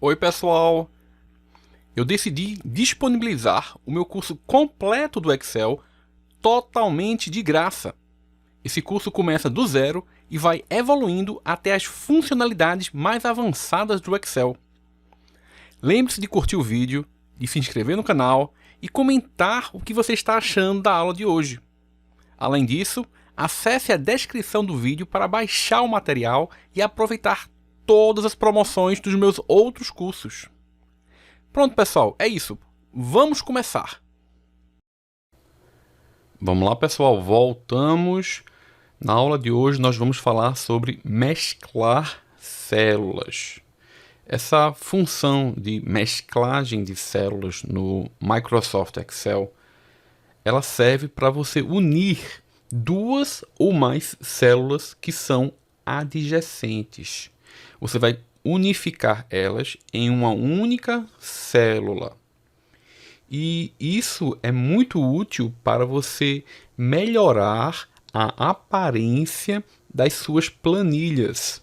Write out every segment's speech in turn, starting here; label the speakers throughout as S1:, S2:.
S1: Oi pessoal, eu decidi disponibilizar o meu curso completo do Excel totalmente de graça. Esse curso começa do zero e vai evoluindo até as funcionalidades mais avançadas do Excel. Lembre-se de curtir o vídeo, de se inscrever no canal e comentar o que você está achando da aula de hoje. Além disso, acesse a descrição do vídeo para baixar o material e aproveitar todas as promoções dos meus outros cursos. Pronto pessoal, é isso. Vamos começar. Vamos lá pessoal, voltamos. Na aula de hoje nós vamos falar sobre mesclar células. Essa função de mesclagem de células no Microsoft Excel, ela serve para você unir duas ou mais células que são adjacentes. Você vai unificar elas em uma única célula. E isso é muito útil para você melhorar a aparência das suas planilhas.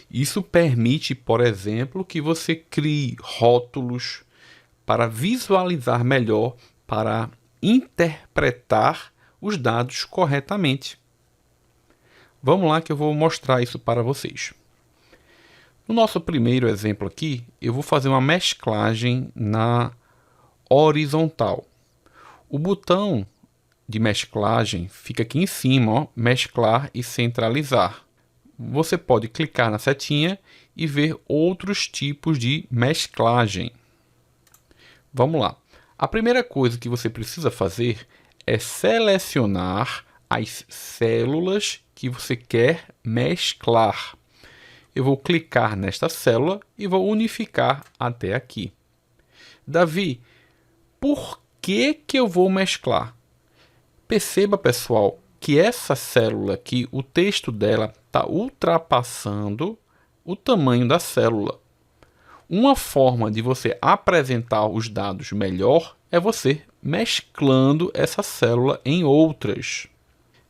S1: Isso permite, por exemplo, que você crie rótulos para visualizar melhor, para interpretar os dados corretamente. Vamos lá que eu vou mostrar isso para vocês. No nosso primeiro exemplo aqui, eu vou fazer uma mesclagem na horizontal. O botão de mesclagem fica aqui em cima, ó, mesclar e centralizar. Você pode clicar na setinha e ver outros tipos de mesclagem. Vamos lá. A primeira coisa que você precisa fazer é selecionar as células que você quer mesclar. Eu vou clicar nesta célula e vou unificar até aqui. Davi, por que eu vou mesclar? Perceba, pessoal, que essa célula aqui, o texto dela está ultrapassando o tamanho da célula. Uma forma de você apresentar os dados melhor é você mesclando essa célula em outras.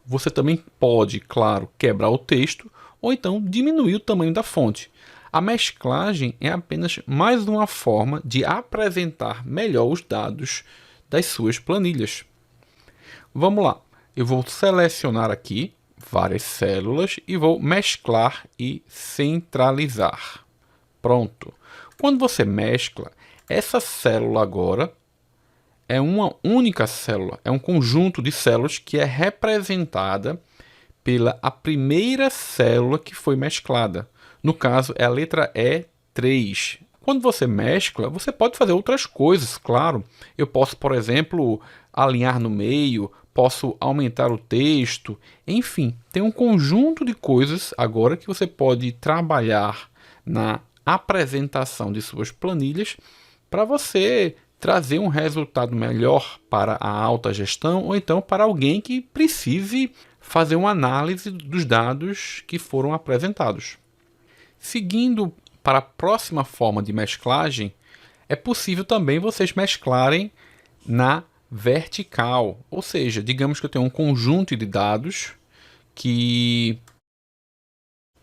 S1: Você também pode, claro, quebrar o texto ou então diminuir o tamanho da fonte. A mesclagem é apenas mais uma forma de apresentar melhor os dados das suas planilhas. Vamos lá, eu vou selecionar aqui várias células e vou mesclar e centralizar. Pronto. Quando você mescla, essa célula agora é uma única célula, é um conjunto de células que é representada pela primeira célula que foi mesclada. No caso, é a letra E3. Quando você mescla, você pode fazer outras coisas, claro. Eu posso, por exemplo, alinhar no meio, posso aumentar o texto, enfim, tem um conjunto de coisas agora que você pode trabalhar na apresentação de suas planilhas para você trazer um resultado melhor para a alta gestão ou então para alguém que precise fazer uma análise dos dados que foram apresentados. Seguindo para a próxima forma de mesclagem, é possível também vocês mesclarem na vertical, ou seja, digamos que eu tenho um conjunto de dados que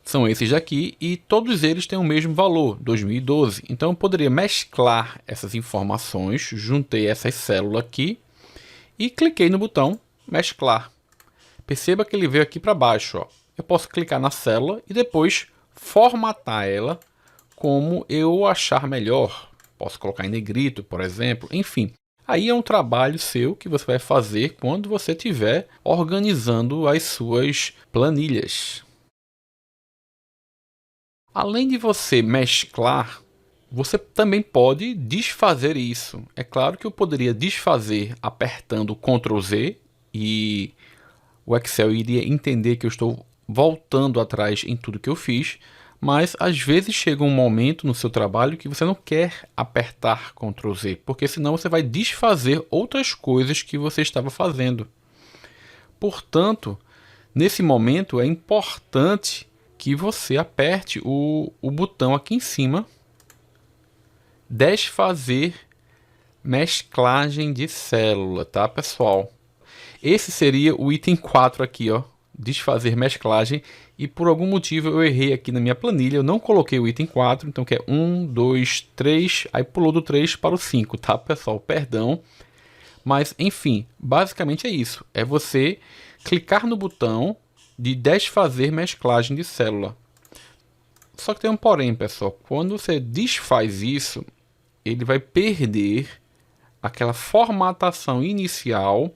S1: são esses daqui e todos eles têm o mesmo valor, 2012. Então eu poderia mesclar essas informações, juntei essas células aqui e cliquei no botão mesclar. Perceba que ele veio aqui para baixo, ó. Eu posso clicar na célula e depois formatar ela como eu achar melhor. Posso colocar em negrito, por exemplo, enfim. Aí é um trabalho seu que você vai fazer quando você estiver organizando as suas planilhas. Além de você mesclar, você também pode desfazer isso. É claro que eu poderia desfazer apertando Ctrl Z e o Excel iria entender que eu estou voltando atrás em tudo que eu fiz, mas às vezes chega um momento no seu trabalho que você não quer apertar Ctrl Z, porque senão você vai desfazer outras coisas que você estava fazendo. Portanto, nesse momento é importante que você aperte o botão aqui em cima, desfazer mesclagem de célula, tá pessoal? Esse seria o item 4 aqui, ó, desfazer mesclagem, e por algum motivo eu errei aqui na minha planilha, eu não coloquei o item 4, então que é 1, 2, 3, aí pulou do 3 para o 5, tá pessoal? Perdão, mas enfim, basicamente é isso, é você clicar no botão de desfazer mesclagem de célula. Só que tem um porém, pessoal, quando você desfaz isso, ele vai perder aquela formatação inicial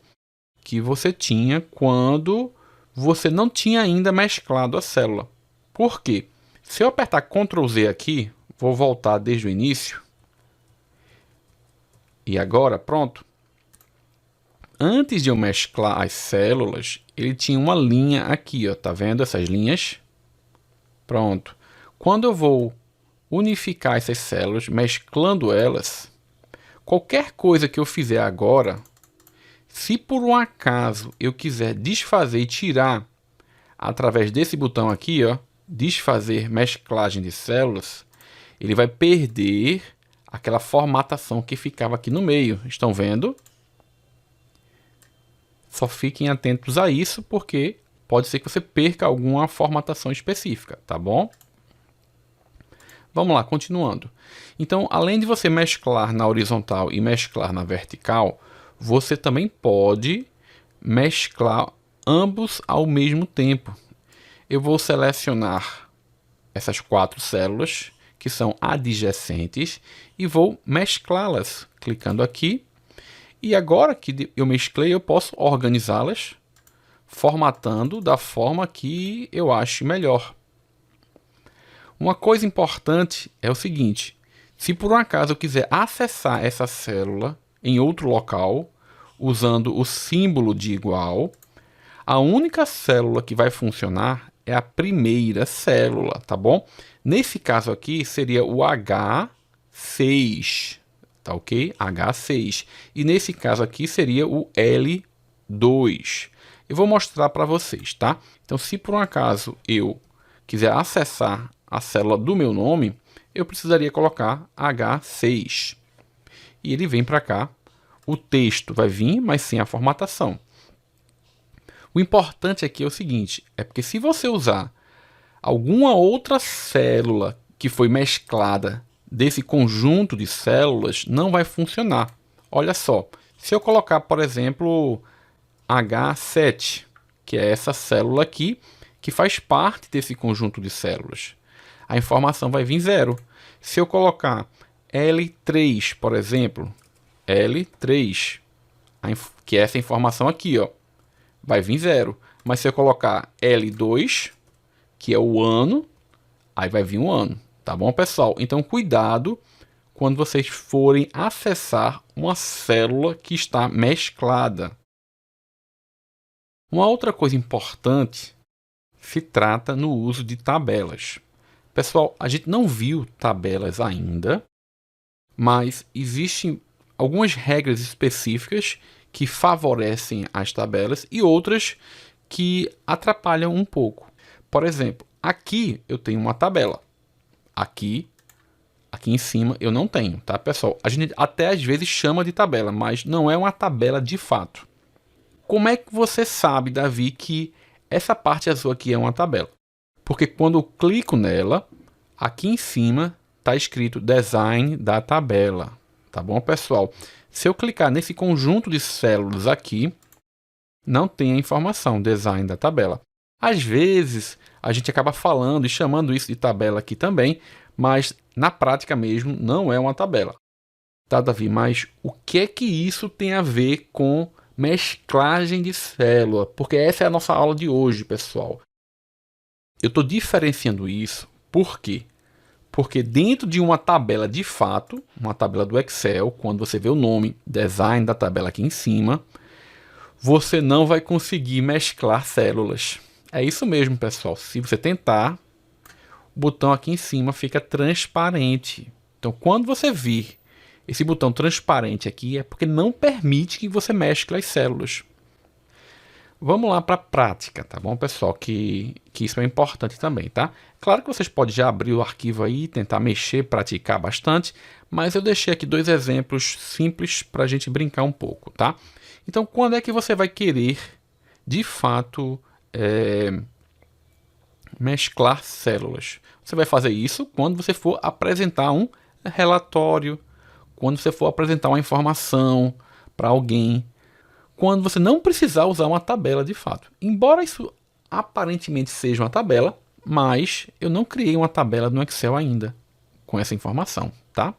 S1: que você tinha quando você não tinha ainda mesclado a célula. Por quê? Se eu apertar Ctrl Z aqui, vou voltar desde o início. E agora, pronto. Antes de eu mesclar as células, ele tinha uma linha aqui, ó, tá vendo essas linhas? Pronto. Quando eu vou unificar essas células, mesclando elas, qualquer coisa que eu fizer agora, se por um acaso eu quiser desfazer e tirar através desse botão aqui, ó, desfazer mesclagem de células, ele vai perder aquela formatação que ficava aqui no meio. Estão vendo? Só fiquem atentos a isso, porque pode ser que você perca alguma formatação específica, tá bom? Vamos lá, continuando. Então, além de você mesclar na horizontal e mesclar na vertical, você também pode mesclar ambos ao mesmo tempo. Eu vou selecionar essas 4 células que são adjacentes e vou mesclá-las, clicando aqui. E agora que eu mesclei, eu posso organizá-las, formatando da forma que eu ache melhor. Uma coisa importante é o seguinte: se por um acaso eu quiser acessar essa célula em outro local, usando o símbolo de igual, a única célula que vai funcionar é a primeira célula, tá bom? Nesse caso aqui seria o H6, tá ok? H6. E nesse caso aqui seria o L2. Eu vou mostrar para vocês, tá? Então, se por um acaso eu quiser acessar a célula do meu nome, eu precisaria colocar H6. E ele vem para cá. O texto vai vir, mas sem a formatação. O importante aqui é o seguinte, é porque se você usar alguma outra célula que foi mesclada desse conjunto de células, não vai funcionar. Olha só, se eu colocar, por exemplo, H7, que é essa célula aqui, que faz parte desse conjunto de células, a informação vai vir 0. Se eu colocar L3, por exemplo, L3, que é essa informação aqui, ó, vai vir 0. Mas se eu colocar L2, que é o ano, aí vai vir um ano. Tá bom, pessoal? Então, cuidado quando vocês forem acessar uma célula que está mesclada. Uma outra coisa importante se trata no uso de tabelas. Pessoal, a gente não viu tabelas ainda, mas existem algumas regras específicas que favorecem as tabelas e outras que atrapalham um pouco. Por exemplo, aqui eu tenho uma tabela. Aqui em cima eu não tenho, tá, pessoal? A gente até às vezes chama de tabela, mas não é uma tabela de fato. Como é que você sabe, Davi, que essa parte azul aqui é uma tabela? Porque quando eu clico nela, aqui em cima está escrito Design da tabela. Tá bom, pessoal? Se eu clicar nesse conjunto de células aqui, não tem a informação Design da tabela. Às vezes, a gente acaba falando e chamando isso de tabela aqui também, mas na prática mesmo não é uma tabela. Tá, Davi? Mas o que é que isso tem a ver com mesclagem de célula? Porque essa é a nossa aula de hoje, pessoal. Eu estou diferenciando isso, por quê? Porque dentro de uma tabela de fato, uma tabela do Excel, quando você vê o nome Design da tabela aqui em cima, você não vai conseguir mesclar células. É isso mesmo, pessoal. Se você tentar, o botão aqui em cima fica transparente. Então, quando você vir esse botão transparente aqui, é porque não permite que você mescle as células. Vamos lá para a prática, tá bom, pessoal? Que isso é importante também, tá? Claro que vocês podem já abrir o arquivo aí, tentar mexer, praticar bastante, mas eu deixei aqui 2 exemplos simples para a gente brincar um pouco, tá? Então, quando é que você vai querer, de fato, mesclar células. Você vai fazer isso quando você for apresentar um relatório, quando você for apresentar uma informação para alguém, quando você não precisar usar uma tabela de fato. Embora isso aparentemente seja uma tabela, mas eu não criei uma tabela no Excel ainda com essa informação, tá?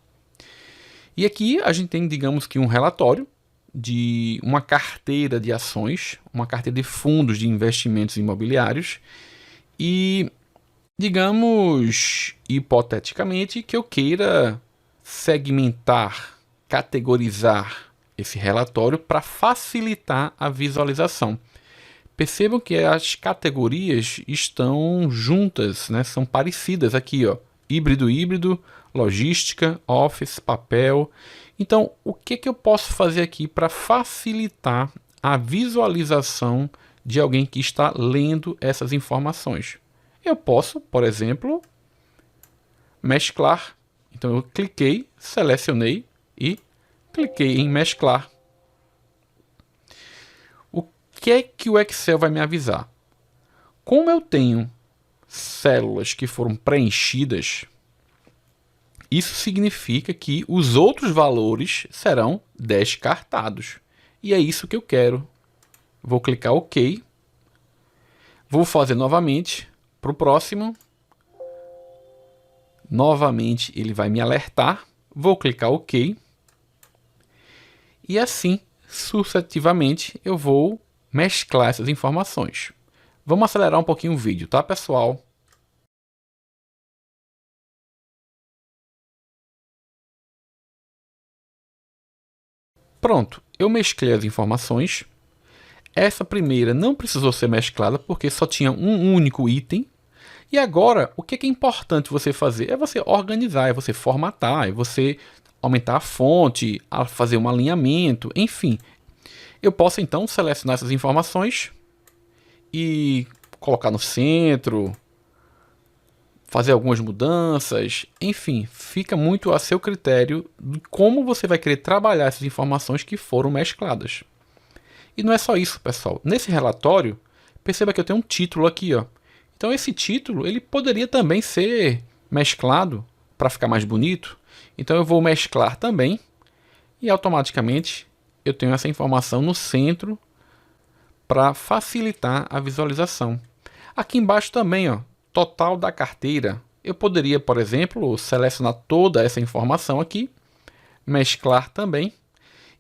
S1: E aqui a gente tem, digamos que um relatório de uma carteira de ações, uma carteira de fundos de investimentos imobiliários e, digamos, hipoteticamente, que eu queira segmentar, categorizar esse relatório para facilitar a visualização. Percebam que as categorias estão juntas, né? São parecidas aqui, ó. Híbrido, logística, office, papel. Então, o que eu posso fazer aqui para facilitar a visualização de alguém que está lendo essas informações? Eu posso, por exemplo, mesclar. Então, eu cliquei, selecionei e cliquei em mesclar. O que é que o Excel vai me avisar? Como eu tenho células que foram preenchidas, isso significa que os outros valores serão descartados. E é isso que eu quero. Vou clicar OK. Vou fazer novamente para o próximo. Novamente ele vai me alertar. Vou clicar OK. E assim, sucessivamente, eu vou mesclar essas informações. Vamos acelerar um pouquinho o vídeo, tá, pessoal? Pronto, eu mesclei as informações. Essa primeira não precisou ser mesclada porque só tinha um único item. E agora, o que é importante você fazer? É você organizar, é você formatar, é você aumentar a fonte, fazer um alinhamento, enfim. Eu posso então selecionar essas informações e colocar no centro, fazer algumas mudanças, enfim, fica muito a seu critério de como você vai querer trabalhar essas informações que foram mescladas. E não é só isso, pessoal. Nesse relatório, perceba que eu tenho um título aqui, ó. Então esse título ele poderia também ser mesclado para ficar mais bonito. Então eu vou mesclar também e automaticamente eu tenho essa informação no centro para facilitar a visualização. Aqui embaixo também, ó, total da carteira. Eu poderia, por exemplo, selecionar toda essa informação aqui, mesclar também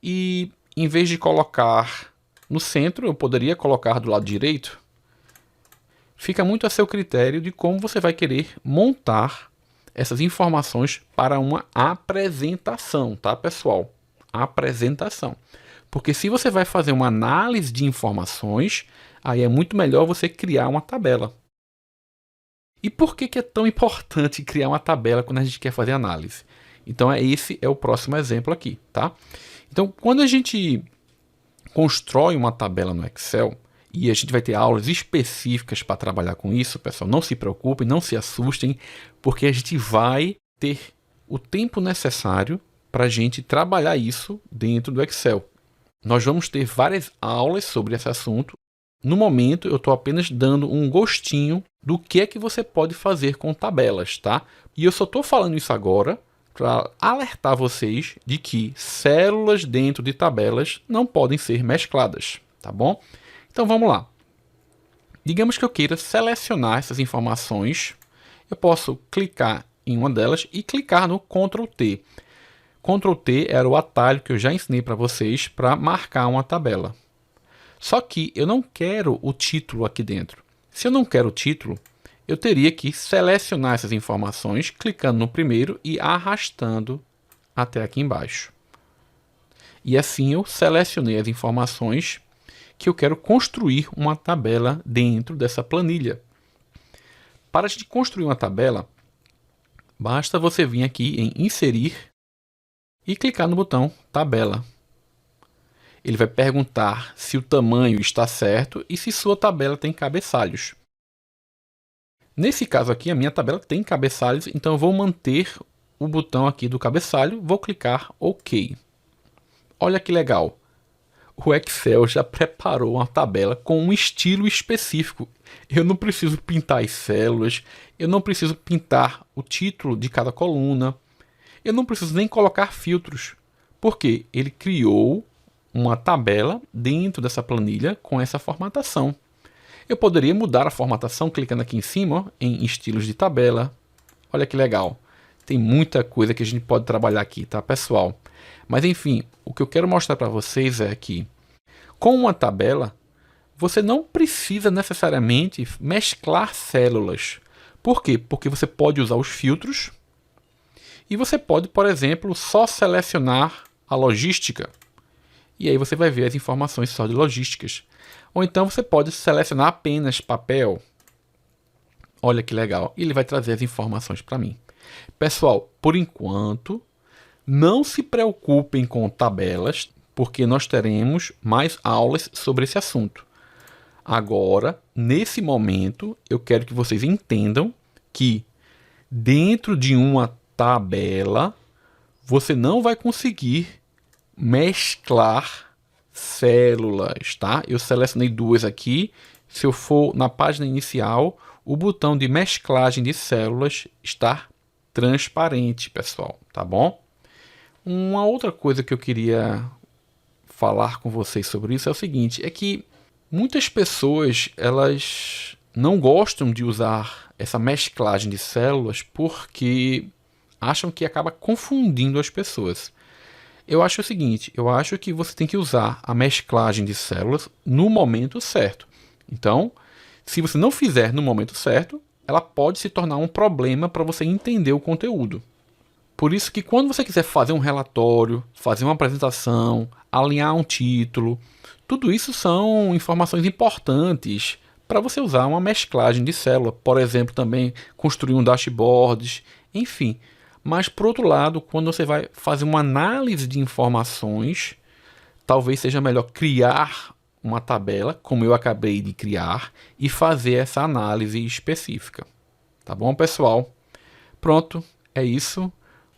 S1: e em vez de colocar no centro, eu poderia colocar do lado direito. Fica muito a seu critério de como você vai querer montar essas informações para uma apresentação, tá, pessoal? Apresentação. Porque se você vai fazer uma análise de informações, aí é muito melhor você criar uma tabela. E por que é tão importante criar uma tabela quando a gente quer fazer análise? Então, esse é o próximo exemplo aqui, tá? Então, quando a gente constrói uma tabela no Excel, e a gente vai ter aulas específicas para trabalhar com isso, pessoal, não se preocupem, não se assustem, porque a gente vai ter o tempo necessário para a gente trabalhar isso dentro do Excel. Nós vamos ter várias aulas sobre esse assunto. No momento, eu estou apenas dando um gostinho do que é que você pode fazer com tabelas, tá? E eu só estou falando isso agora para alertar vocês de que células dentro de tabelas não podem ser mescladas, tá bom? Então vamos lá. Digamos que eu queira selecionar essas informações. Eu posso clicar em uma delas e clicar no Ctrl T. Ctrl T era o atalho que eu já ensinei para vocês para marcar uma tabela. Só que eu não quero o título aqui dentro. Se eu não quero o título, eu teria que selecionar essas informações, clicando no primeiro e arrastando até aqui embaixo. E assim eu selecionei as informações que eu quero construir uma tabela dentro dessa planilha. Para a gente construir uma tabela, basta você vir aqui em Inserir e clicar no botão Tabela. Ele vai perguntar se o tamanho está certo e se sua tabela tem cabeçalhos. Nesse caso aqui, a minha tabela tem cabeçalhos, então eu vou manter o botão aqui do cabeçalho, vou clicar OK. Olha que legal. o Excel já preparou uma tabela com um estilo específico. Eu não preciso pintar as células, eu não preciso pintar o título de cada coluna, eu não preciso nem colocar filtros, porque ele criou uma tabela dentro dessa planilha com essa formatação. Eu poderia mudar a formatação clicando aqui em cima, ó, em estilos de tabela. Olha que legal. Tem muita coisa que a gente pode trabalhar aqui, tá, pessoal? Mas enfim, o que eu quero mostrar para vocês é que com uma tabela, você não precisa necessariamente mesclar células. Por quê? Porque você pode usar os filtros e você pode, por exemplo, só selecionar a logística. E aí você vai ver as informações só de logísticas. Ou então você pode selecionar apenas papel. Olha que legal. E ele vai trazer as informações para mim. Pessoal, por enquanto, não se preocupem com tabelas, porque nós teremos mais aulas sobre esse assunto. Agora, nesse momento, eu quero que vocês entendam que dentro de uma tabela, você não vai conseguir mesclar células, tá? Eu selecionei duas aqui. Se eu for na página inicial, o botão de mesclagem de células está transparente, pessoal, tá bom? Uma outra coisa que eu queria falar com vocês sobre isso é o seguinte, é que muitas pessoas, elas não gostam de usar essa mesclagem de células porque acham que acaba confundindo as pessoas. Eu acho o seguinte, eu acho que você tem que usar a mesclagem de células no momento certo. Então, se você não fizer no momento certo, ela pode se tornar um problema para você entender o conteúdo. Por isso que quando você quiser fazer um relatório, fazer uma apresentação, alinhar um título, tudo isso são informações importantes para você usar uma mesclagem de célula. Por exemplo, também construir um dashboard, enfim. Mas, por outro lado, quando você vai fazer uma análise de informações, talvez seja melhor criar uma tabela, como eu acabei de criar, e fazer essa análise específica. Tá bom, pessoal? Pronto, é isso.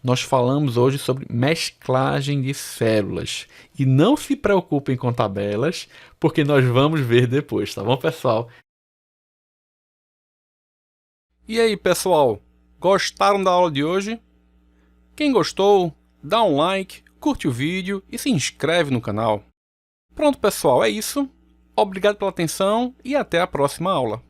S1: Nós falamos hoje sobre mesclagem de células. E não se preocupem com tabelas, porque nós vamos ver depois, tá bom, pessoal? E aí, pessoal? Gostaram da aula de hoje? Quem gostou, dá um like, curte o vídeo e se inscreve no canal. Pronto, pessoal, é isso. Obrigado pela atenção e até a próxima aula.